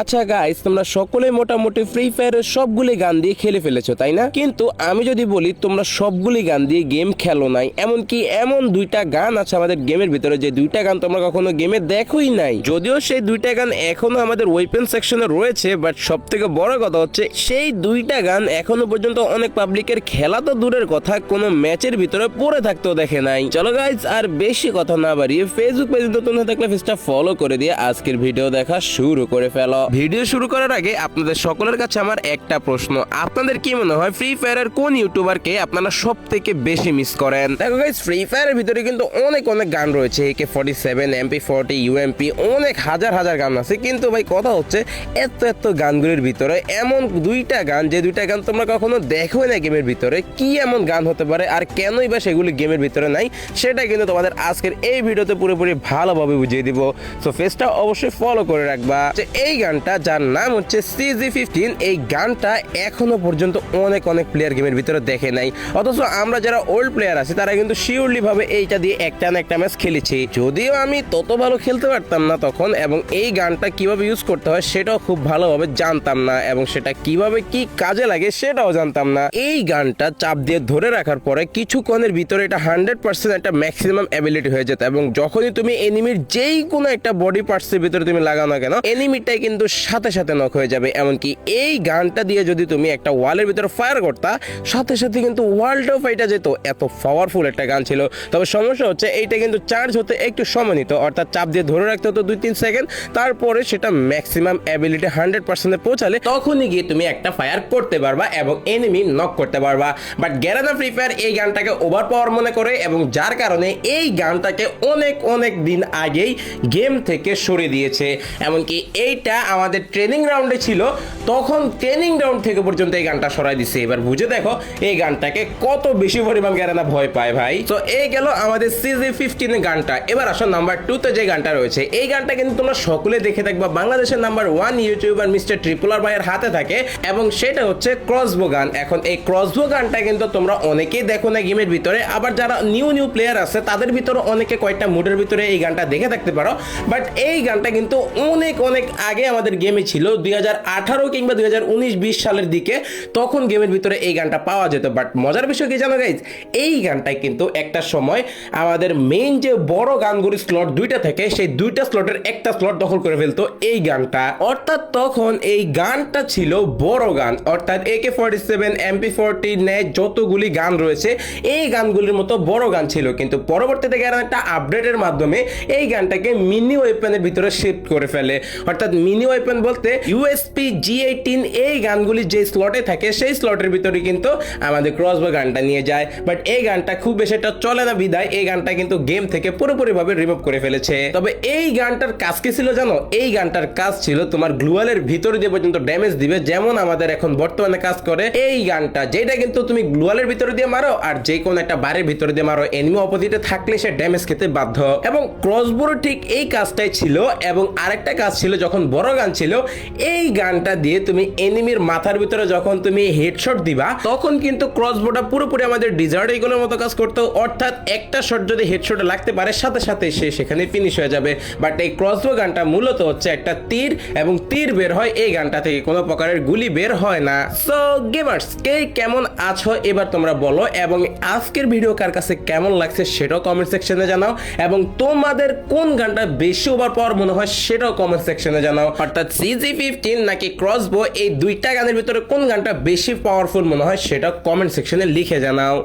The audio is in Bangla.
আচ্ছা গাইস, তোমরা সকলে মোটামুটি ফ্রি ফায়ারের সবগুলি গান দিয়ে খেলে ফেলেছো তাই না? কিন্তু আমি যদি বলি তোমরা সবগুলি গান দিয়ে গেম খেলো নাই, এমনকি এমন দুইটা গান আছে আমাদের গেমের ভিতরে যে দুইটা গান তোমরা কখনো গেমে দেখোই নাই। যদিও সেই দুইটা গান এখনো আমাদের ওয়েপেন সেকশনে রয়েছে, বাট সব থেকে বড় কথা হচ্ছে সেই দুইটা গান এখনো পর্যন্ত অনেক পাবলিকের খেলা তো দূরের কথা, কোনো ম্যাচের ভিতরে পড়ে থাকতেও দেখে নাই। চলো গাইস, আর বেশি কথা না বাড়িয়ে ফেসবুক পেজে নতুন হয়ে থাকলে পেজটা ফলো করে দিয়ে আজকের ভিডিও দেখা শুরু করে ফেলো। ভিডিও শুরু করার আগে আপনাদের সকলের কাছে আমার একটা প্রশ্ন, আপনাদের কি মনে হয় ফ্রি ফায়ারের কোন ইউটিউবারকে আপনারা সব থেকে বেশি মিস করেন? দেখো গাইস, ফ্রি ফায়ারের ভিতরে কিন্তু অনেক গান রয়েছে, AK-47, MP-40, UMP, অনেক হাজার হাজার গান আছে। কিন্তু ভাই কথা হচ্ছে এত গানগুলির ভিতরে এমন দুইটা গান, যে দুইটা গান তোমরা কখনো দেখোই না গেমের ভিতরে, কি এমন গান হতে পারে আর কেনই বা সেগুলি গেমের ভিতরে নাই, সেটা কিন্তু তোমাদের আজকের এই ভিডিওতে পুরোপুরি ভালোভাবে বুঝিয়ে দিব। সো ফেসটা অবশ্যই ফলো করে রাখবা। যে এই গানটা যার নাম হচ্ছে CZ15, এই গানটা এখনো পর্যন্ত অনেক প্লেয়ার গেমের ভিতরে দেখে নাই, অথচ আমরা যারা ওল্ড প্লেয়ার আছি তারা কিন্তু শিওরলি ভাবে এইটা দিয়ে একটা না একটা ম্যাচ খেলেছি। যদিও আমি তত ভালো খেলতে পারতাম না তখন, এবং এই গানটা কিভাবে ইউজ করতে হয় সেটাও খুব ভালোভাবে জানতাম না, এবং সেটা কিভাবে কি কাজে লাগে সেটাও জানতাম না। এই গানটা চাপ দিয়ে ধরে রাখার পরে কিছুক্ষণের ভিতরে এটা 100% একটা ম্যাক্সিমাম অ্যাবিলিটি হয়ে যেত, এবং যখনই তুমি এনিমির যেই কোনো একটা বডি পার্টসের ভিতরে তুমি লাগাও না কেন, এনিমিটাই কিন্তু সাথে সাথে নক হয়ে যাবে। এমনকি এই গানটা দিয়ে যদি তুমি একটা ওয়ালের ভিতরে ফায়ার করতা, সাথে সাথে কিন্তু ওয়ালটাও ফাইটা যেত। এত পাওয়ারফুল একটা গান ছিল। তবে সমস্যা হচ্ছে এইটা কিন্তু চার্জ হতে একটু সময় নিত, অর্থাৎ চাপ দিয়ে ধরে রাখতে হতো 2-3 সেকেন্ড, তারপরে সেটা ম্যাক্সিমাম অ্যাবিলিটি 100% পৌঁছালে তখনই গিয়ে তুমি একটা ফায়ার করতে পারবা এবং এনিমি নক করতে পারবা। বাট গ্যারানা ফ্রি ফায়ার এই গানটাকে ওভার পাওয়ার মনে করে, এবং যার কারণে এই গানটাকে অনেক দিন আগেই গেম থেকে সরিয়ে দিয়েছে। এমনকি এইটা আমাদের ট্রেনিং রাউন্ডে ছিল, তখন ট্রেনিং রাউন্ড থেকে পর্যন্ত এই গানটা সরাই দিছে। এবার বুঝে দেখো এই গানটাকে কত বেশি পরিমাণ গ্যারানা ভয় পায় ভাই। তো এই গেল আমাদের CZ15 গানটা। এবার আসো নাম্বার 2 তে যে গানটা রয়েছে, এই গানটা কিন্তু তোমরা সকলে দেখে থাকবা, বাংলাদেশের নাম্বার 1 ইউটিউবার মিস্টার ট্রিপলার ভাইয়ের হাতে থাকে, এবং সেটা হচ্ছে ক্রসবো গান। এখন এই ক্রসবো গানটা কিন্তু তোমরা অনেকেই দেখো না গেমের ভিতরে, আবার যারা নিউ প্লেয়ার আছে তাদের ভিতরে অনেকে কয়েকটা মুডের ভিতরে এই গানটা দেখে থাকতে পারো। বাট এই গানটা কিন্তু অনেক আগে আমাদের গেমে ছিল, 2018 কিংবা 2019-20 সালের দিকে, তখন গেমের ভিতরে এই গানটা পাওয়া যেত। বাট মজার বিষয় কি জানো গাইজ, এই গানটাই কিন্তু একটা সময় আমাদের মেইন যে বড় গানগুলির স্লট দুইটা থেকে, সেই দুইটা স্লটের একটা স্লট দখল করে ফেলতো এই গানটা। অর্থাৎ তখন এই গানটা ছিল বড় গান, অর্থাৎ AK-47, MP-40 নেয় যতগুলি গান রয়েছে এই গানগুলির মতো বড় গান ছিল। কিন্তু পরবর্তীতে একটা আপডেটের মাধ্যমে এই গানটাকে মিনি ওয়েপেনের ভিতরে শিফট করে ফেলে। অর্থাৎ মিনি ওয়েপেন বলতে USP G18 এই গানগুলি যে স্লটে থাকে সেই স্লটের ভিতরে কিন্তু আমাদের ক্রসবো গানটা নিয়ে যায়। বাট এই গানটা খুব বেশি একটা চলে না বিদায় এই গানটা কিন্তু গেম থেকে পুরোপুরিভাবে রিমুভ করে ফেলেছে। তবে এই গানটার কাজ কি ছিল জানো? এই গানটার কাজ ছিল তোমার গ্লুয়ালের ভিতরে দিয়ে পর্যন্ত ড্যামেজ দিবে, যেমন আমাদের এখন বর্তমানে কাজ করে এই গানটা, যেটা কিন্তু তুমি গ্লুয়ালের ভিতরে দিয়ে মারো আর যে কোনো একটা বারের ভিতরে দিয়ে মারো, এনিমি অপোজিটে থাকলে সে ড্যামেজ খেতে বাধ্য। এবং ক্রসবোর ঠিক এই কাজটাই ছিল। এবং আরেকটা কাজ ছিল, যখন বড় গান ছিল এই গানটা দিয়ে তুমি এনিমির মাথার ভিতরে যখন তুমি হেডশট দিবা, তখন কিন্তু ক্রসবোটা পুরোপুরি আমাদের ডিজার্ট এইগুলোর মতো কাজ করতো। অর্থাৎ একটা শট যদি হেডশটে লাগতে পারে, সাথে সাথে সে সেখানে ফিনিশ হয়ে যাবে। বাট এই ক্রসবো গানটা মূলত হচ্ছে একটা তীর, এবং তীর বের হয় এই গানটা থেকে, কোনো প্রকারের গুলি বের হয় না। সো গেমার্স, কে কেমন আছো এবার তোমরা বলো, এবং আজকের ভিডিও কার কাছে কেমন লাগছে সেটাও কমেন্ট সেকশনে জানাও, এবং তোমাদের কোন গানটা বেশি ওভার পাওয়ার মনে হয় সেটাও কমেন্ট সেকশনে জানাও। অর্থাৎ CZ15 নাকি ক্রসবো, এই দুইটা গানের ভিতরে কোন গানটা বেশি পাওয়ারফুল মনে হয় সেটা কমেন্ট সেকশনে লিখে জানাও।